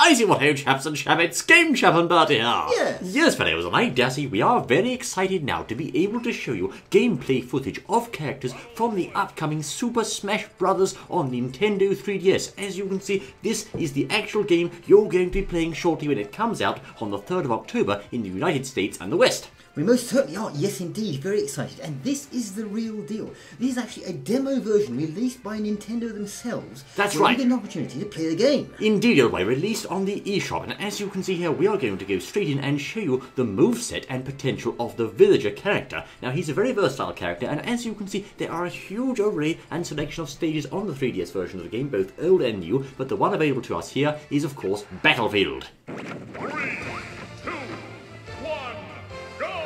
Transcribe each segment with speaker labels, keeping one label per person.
Speaker 1: I see what ho, chaps and chappets, Game Chap and Bertie here.
Speaker 2: Yes,
Speaker 1: fellows, and I dare say we are very excited now to be able to show you gameplay footage of characters from the upcoming Super Smash Bros. On Nintendo 3DS. As you can see, this is the actual game you're going to be playing shortly when it comes out on the 3rd of October in the United States and the West.
Speaker 2: We most certainly are, yes indeed, very excited. And this is the real deal. This is actually a demo version released by Nintendo themselves.
Speaker 1: That's
Speaker 2: right.
Speaker 1: right.
Speaker 2: You get an opportunity to play the game.
Speaker 1: Indeed, by released on the eShop. And as you can see here, we are going to go straight in and show you the moveset and potential of the villager character. Now, he's a very versatile character, and as you can see, there are a huge array and selection of stages on the 3DS version of the game, both old and new, but the one available to us here is, of course, Battlefield.
Speaker 3: 3, 2, 1, go!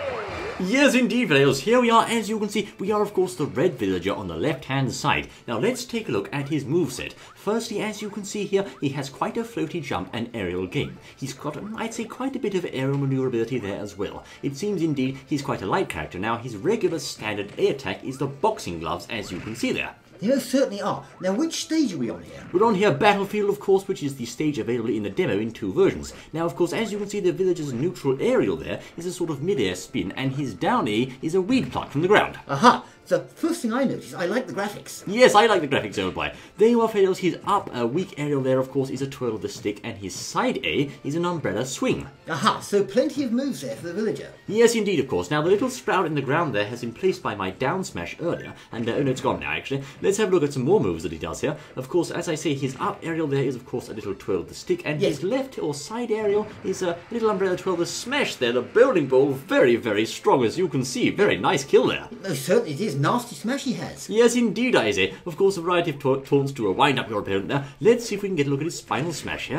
Speaker 1: Yes, indeed, fellows. Here we are. As you can see, we are, of course, the red villager on the left-hand side. Now, let's take a look at his moveset. Firstly, as you can see here, he has quite a floaty jump and aerial game. He's got, I'd say, quite a bit of aerial maneuverability there as well. It seems, indeed, he's quite a light character. Now, his regular standard A attack is the boxing gloves, as you can see there.
Speaker 2: They most certainly are. Now, which stage are we on here?
Speaker 1: We're on here Battlefield, of course, which is the stage available in the demo in 2 versions. Now, of course, as you can see, the villager's neutral aerial there is a sort of mid-air spin, and his down A is a weed pluck from the ground.
Speaker 2: Aha! The first thing I noticed, I like the graphics.
Speaker 1: Yes, I like the graphics, old boy. There you are, fellows. His up weak aerial there, of course, is a twirl of the stick, and his side A is an umbrella swing.
Speaker 2: Aha, so plenty of moves there for the villager.
Speaker 1: Yes, indeed, of course. Now, the little sprout in the ground there has been placed by my down smash earlier, and oh no, it's gone now, actually. Let's have a look at some more moves that he does here. Of course, as I say, his up aerial there is, of course, a little twirl of the stick, and his left or side aerial is a little umbrella twirl of the smash there. The bowling ball, very, very strong, as you can see. Very nice kill there.
Speaker 2: Most certainly it is. Nasty smash he has.
Speaker 1: Yes, indeed, I say. Of course, a variety of taunts to wind up your opponent there. Let's see if we can get a look at his final smash here.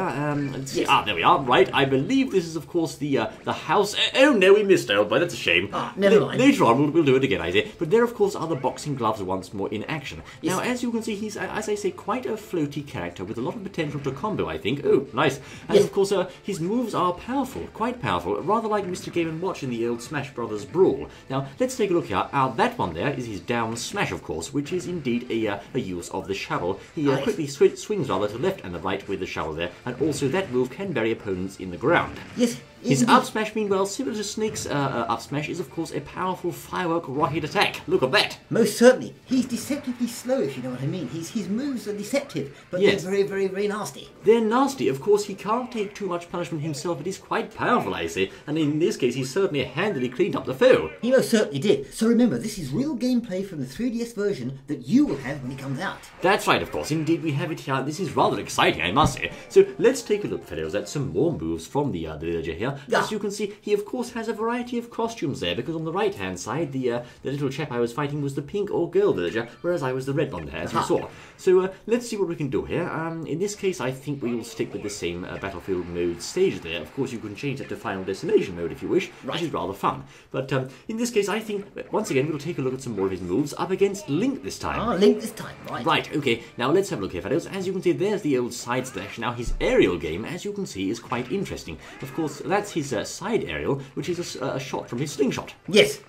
Speaker 1: Let's see. Ah, there we are. Right, I believe this is, of course, the house. Oh, no, we missed, old boy. That's a shame.
Speaker 2: Ah, never mind.
Speaker 1: Later on, we'll do it again, I say. But there, of course, are the boxing gloves once more in action.
Speaker 2: Yes.
Speaker 1: Now, as you can see, he's, as I say, quite a floaty character with a lot of potential to combo, I think. Oh, nice. And, of course, his moves are powerful, quite powerful, rather like Mr. Game & Watch in the old Smash Brothers Brawl. Now, let's take a look here. That one there is his down smash, of course, which is indeed a use of the shovel. He quickly swings rather to left and the right with the shovel there, and also that move can bury opponents in the ground.
Speaker 2: Yes.
Speaker 1: His up smash, meanwhile, similar to Snake's up smash, is of course a powerful firework rocket attack. Look at that.
Speaker 2: Most certainly. He's deceptively slow, if you know what I mean. His moves are deceptive, but they're very, very, very nasty.
Speaker 1: They're nasty. Of course, he can't take too much punishment himself, but he's quite powerful, I say. And in this case, he certainly handily cleaned up the foe.
Speaker 2: He most certainly did. So remember, this is real gameplay from the 3DS version that you will have when it comes out.
Speaker 1: That's right, of course. Indeed, we have it here. This is rather exciting, I must say. So let's take a look, fellows, at some more moves from the villager here. As you can see, he of course has a variety of costumes there, because on the right hand side the little chap I was fighting was the pink or girl villager, whereas I was the red one there, as you saw. So let's see what we can do here. In this case, I think we will stick with the same Battlefield mode stage there. Of course, you can change that to Final Destination mode if you wish, which is rather fun. But in this case, I think once again we'll take a look at some more of his moves up against Link this time.
Speaker 2: Ah, Link this time, right.
Speaker 1: Right, okay. Now let's have a look here, fellows. As you can see, there's the old side slash. Now his aerial game, as you can see, is quite interesting. Of course, that's his side aerial, which is a shot from his slingshot.
Speaker 2: Yes.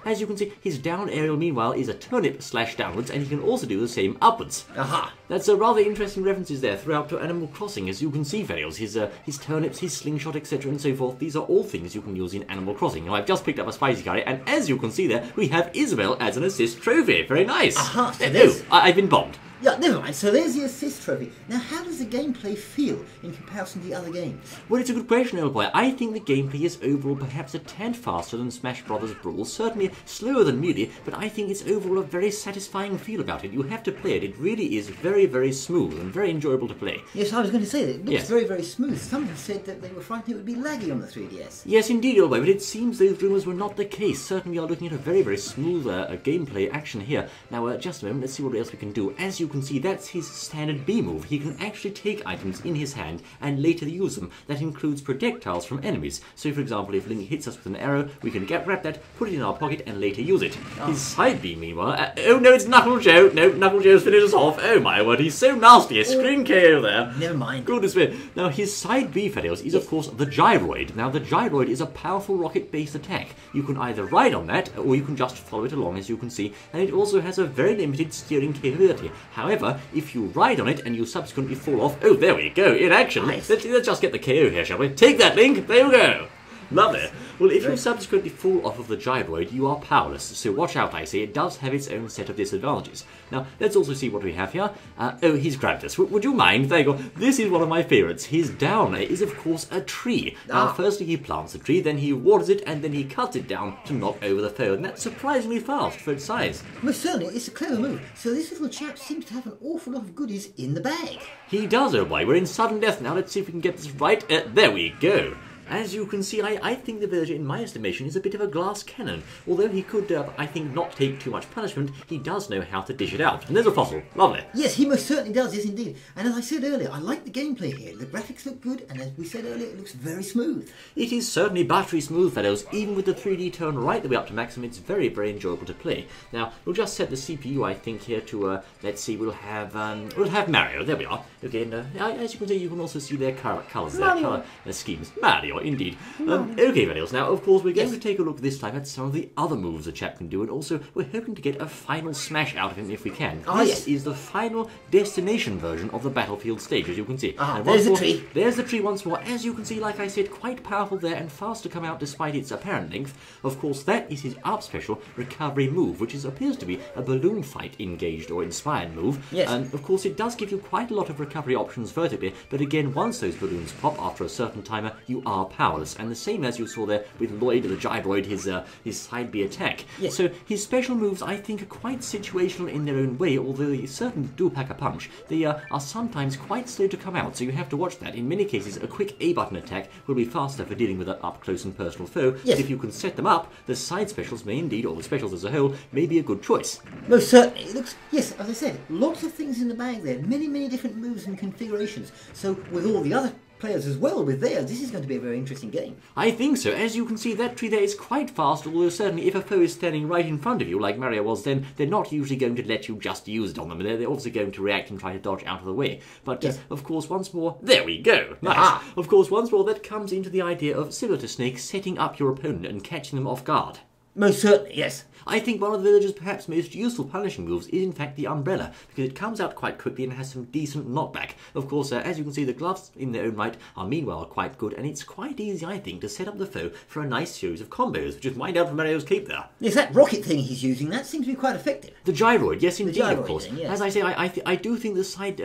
Speaker 1: As you can see, his down aerial, meanwhile, is a turnip slash downwards, and he can also do the same upwards.
Speaker 2: Aha.
Speaker 1: That's a rather interesting references there throughout to Animal Crossing, as you can see, fellows. His turnips, his slingshot, etc., and so forth. These are all things you can use in Animal Crossing. Now, I've just picked up a spicy curry, and as you can see there, we have Isabel as an assist trophy. Very nice.
Speaker 2: Aha. So
Speaker 1: I've been bombed.
Speaker 2: Yeah, never mind. So there's the assist trophy. Now, how does the gameplay feel in comparison to the other games?
Speaker 1: Well, it's a good question, old boy. I think the gameplay is overall perhaps a tad faster than Smash Brothers Brawl, certainly slower than Melee, but I think it's overall a very satisfying feel about it. You have to play it. It really is very, very smooth and very enjoyable to play.
Speaker 2: Yes, I was going to say that. It looks very, very smooth. Someone said that they were frightened it would be laggy on the 3DS.
Speaker 1: Yes, indeed, old boy, but it seems those rumours were not the case. Certainly we are looking at a very, very smooth gameplay action here. Now, just a moment, let's see what else we can do. As you can see, that's his standard B move. He can actually take items in his hand and later use them. That includes projectiles from enemies. So, for example, if Link hits us with an arrow, we can grab that, put it in our pocket, and later use it. His side B, meanwhile... oh, no, it's Knuckle Joe. No, Knuckle Joe's finished us off. Oh, my word, he's so nasty. A screen KO there.
Speaker 2: Never mind.
Speaker 1: Goodness me. Now, his side B, fellows, is, of course, the Gyroid. Now, the Gyroid is a powerful rocket-based attack. You can either ride on that, or you can just follow it along, as you can see, and it also has a very limited steering capability. However, if you ride on it and you subsequently fall off, oh, there we go, in action.
Speaker 2: Nice.
Speaker 1: Let's just get the KO here, shall we? Take that, Link. There you go. Lovely. Well, if you subsequently fall off of the gyroid, you are powerless, so watch out, I say. It does have its own set of disadvantages. Now, let's also see what we have here. Oh, he's grabbed us. Would you mind? There you go. This is one of my favourites. His downer is, of course, a tree. Now, firstly, he plants a tree, then he waters it, and then he cuts it down to knock over the foe, and that's surprisingly fast for its size.
Speaker 2: Most certainly, it's a clever move. So this little chap seems to have an awful lot of goodies in the bag.
Speaker 1: He does, oh boy. We're in sudden death now. Let's see if we can get this right. There we go. As you can see, I think the villager, in my estimation, is a bit of a glass cannon. Although he could, I think, not take too much punishment, he does know how to dish it out. And there's a fossil. Lovely.
Speaker 2: Yes, he most certainly does, yes indeed. And as I said earlier, I like the gameplay here. The graphics look good, and as we said earlier, it looks very smooth.
Speaker 1: It is certainly buttery smooth, fellows. Even with the 3D tone right the way up to maximum, it's very, very enjoyable to play. Now, we'll just set the CPU, I think, here to, let's see, we'll have Mario. There we are. Okay, and as you can see, you can also see their colours there, colour schemes. Mario, indeed. Okay, Manuels, now, of course, we're going to take a look this time at some of the other moves the chap can do, and also we're hoping to get a final smash out of him if we can. This is the final destination version of the battlefield stage, as you can see.
Speaker 2: And there's the tree.
Speaker 1: There's the tree once more. As you can see, like I said, quite powerful there and fast to come out despite its apparent length. Of course, that is his up special recovery move, which appears to be a balloon fight engaged or inspired move.
Speaker 2: Yes.
Speaker 1: And, of course, it does give you quite a lot of recovery options vertically, but again, once those balloons pop after a certain timer, you are powerless. And the same as you saw there with Lloyd the gyroid, his side B attack.
Speaker 2: Yes.
Speaker 1: So his special moves, I think, are quite situational in their own way, although they certainly do pack a punch. They are sometimes quite slow to come out, so you have to watch that. In many cases, a quick A button attack will be faster for dealing with an up-close and personal foe.
Speaker 2: Yes.
Speaker 1: If you can set them up, the side specials may indeed, or the specials as a whole, may be a good choice.
Speaker 2: Most certainly. It looks, yes, as I said, lots of things in the bag there. Many, many different moves and configurations. So with all the other players as well with theirs, this is going to be a very interesting game.
Speaker 1: I think so. As you can see, that tree there is quite fast, although certainly if a foe is standing right in front of you, like Mario was, then they're not usually going to let you just use it on them. They're obviously going to react and try to dodge out of the way. But,
Speaker 2: yes.
Speaker 1: Of course, once more, there we go. Nice.
Speaker 2: Aha.
Speaker 1: Of course, once more, that comes into the idea of, similar to Snake, setting up your opponent and catching them off guard.
Speaker 2: Most certainly, yes.
Speaker 1: I think one of the villager's perhaps most useful punishing moves is in fact the umbrella, because it comes out quite quickly and has some decent knockback. Of course, as you can see, the gloves in their own right are meanwhile quite good, and it's quite easy, I think, to set up the foe for a nice series of combos, which is wind out from Mario's cape there.
Speaker 2: Yes, that rocket thing he's using, that seems to be quite effective.
Speaker 1: The gyroid, yes indeed,
Speaker 2: gyroid
Speaker 1: of course.
Speaker 2: thing, yes.
Speaker 1: As I say, I do think the side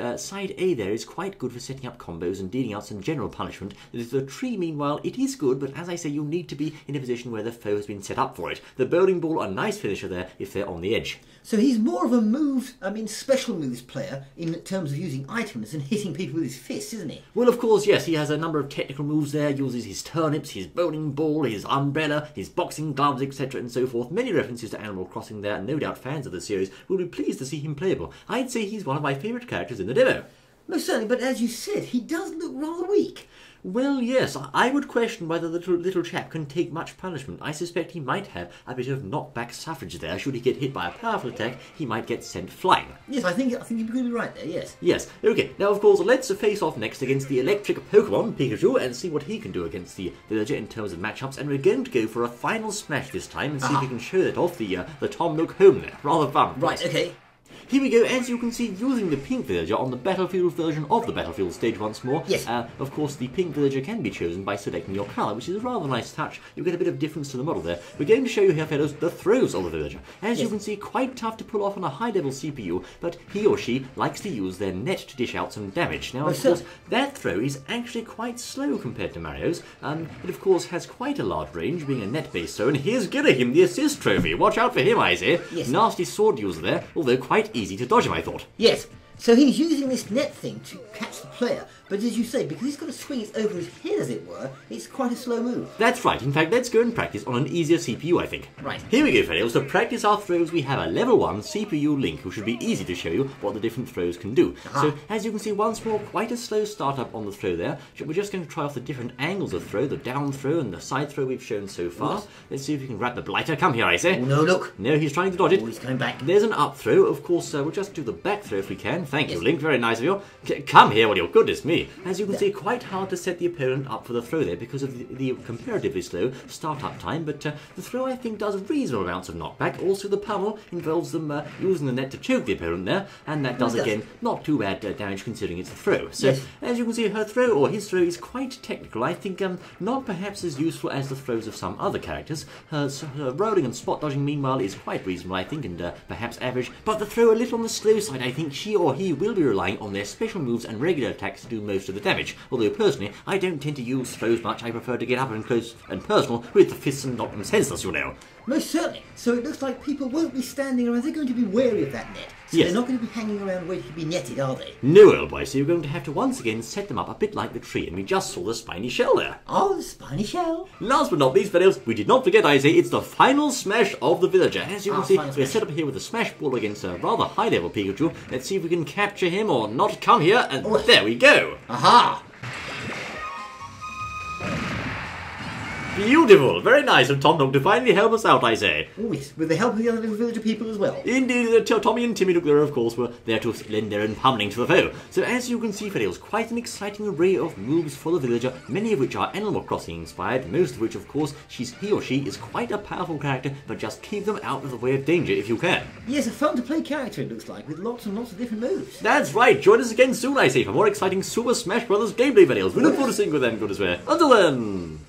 Speaker 1: A there is quite good for setting up combos and dealing out some general punishment. The tree, meanwhile, it is good, but as I say, you need to be in a position where the foe has been set up for it. The bowling ball, a nice finisher there if they're on the edge.
Speaker 2: So he's more of a special moves player in terms of using items and hitting people with his fists, isn't he?
Speaker 1: Well, of course, yes, he has a number of technical moves there, uses his turnips, his bowling ball, his umbrella, his boxing gloves, etc. and so forth. Many references to Animal Crossing there, and no doubt fans of the series will be pleased to see him playable. I'd say he's one of my favourite characters in the demo.
Speaker 2: Most certainly, but as you said, he does look rather weak.
Speaker 1: Well, yes, I would question whether the little chap can take much punishment. I suspect he might have a bit of knockback suffrage there. Should he get hit by a powerful attack, he might get sent flying.
Speaker 2: Yes, I think you're going to be right there, yes.
Speaker 1: Yes, okay. Now, of course, let's face off next against the electric Pokemon, Pikachu, and see what he can do against the villager in terms of matchups. And we're going to go for a final smash this time and see if we can show that off the Tom Nook home there. Rather fun.
Speaker 2: Right, okay.
Speaker 1: Here we go, as you can see, using the pink villager on the battlefield version of the battlefield stage once more.
Speaker 2: Yes.
Speaker 1: Of course, the pink villager can be chosen by selecting your colour, which is a rather nice touch. You get a bit of difference to the model there. We're going to show you here, fellows, the throws of the villager. As you can see, quite tough to pull off on a high-level CPU, but he or she likes to use their net to dish out some damage. Now, of course, that throw is actually quite slow compared to Mario's. It, of course, has quite a large range, being a net-based throw, and here's Gilliam, the assist trophy. Watch out for him, I say.
Speaker 2: Yes.
Speaker 1: Nasty sword user there, although quite easy to dodge him, I thought.
Speaker 2: Yes, so he's using this net thing to catch the player, but as you say, because he's got to swing it over his head, as it were, it's quite a slow move.
Speaker 1: That's right. In fact, let's go and practice on an easier CPU, I think.
Speaker 2: Right.
Speaker 1: Here we go, fellows. To practice our throws, we have a level 1 CPU Link, who should be easy to show you what the different throws can do. So, as you can see, once more, quite a slow startup on the throw there. We're just going to try off the different angles of throw, the down throw and the side throw we've shown so far.
Speaker 2: Yes.
Speaker 1: Let's see if we can grab the blighter. Come here, I say.
Speaker 2: Oh, no, look.
Speaker 1: No, he's trying to dodge it.
Speaker 2: Oh, he's coming back.
Speaker 1: There's an up throw. Of course, we'll just do the back throw if we can. Thank you, Link. Very nice of you. Come here, will you? Goodness me. me. As you can see, quite hard to set the opponent up for the throw there because of the comparatively slow start-up time, but the throw, I think, does reasonable amounts of knockback. Also, the pummel involves them using the net to choke the opponent there, and that does, again, not too bad damage considering it's a throw. So, as you can see, her throw, or his throw, is quite technical. I think not perhaps as useful as the throws of some other characters. Her rolling and spot dodging, meanwhile, is quite reasonable, I think, and perhaps average, but the throw a little on the slow side. I think she or he will be relying on their special moves and regular attacks to do most of the damage, although personally, I don't tend to use throws much. I prefer to get up and close and personal with the fists and knock them senseless, you know.
Speaker 2: Most certainly. So it looks like people won't be standing around. They're going to be wary of that net. So they're not going to be hanging around waiting to be netted, are they?
Speaker 1: No, old boy. So you're going to have to once again set them up a bit like the tree, and we just saw the spiny shell there.
Speaker 2: Oh, the spiny shell.
Speaker 1: Last but not least, fellows, we did not forget, I say, it's the final smash of the villager. As you can see, we're set up here with a smash ball against a rather high-level Pikachu. Let's see if we can capture him or not. Come here, and there we go.
Speaker 2: Aha!
Speaker 1: Beautiful. Very nice of Tom Nook to finally help us out, I say.
Speaker 2: Oh, yes, with the help of the other little villager people as well.
Speaker 1: Indeed, Tommy and Timmy Nook there, of course, were there to lend their own pummeling to the foe. So as you can see, fellows, quite an exciting array of moves for the villager, many of which are Animal Crossing inspired, most of which, of course, he or she is quite a powerful character, but just keep them out of the way of danger if you can.
Speaker 2: Yes, a fun-to-play character, it looks like, with lots and lots of different moves.
Speaker 1: That's right. Join us again soon, I say, for more exciting Super Smash Bros. Gameplay videos. We look forward to seeing you then, good as well. Until then...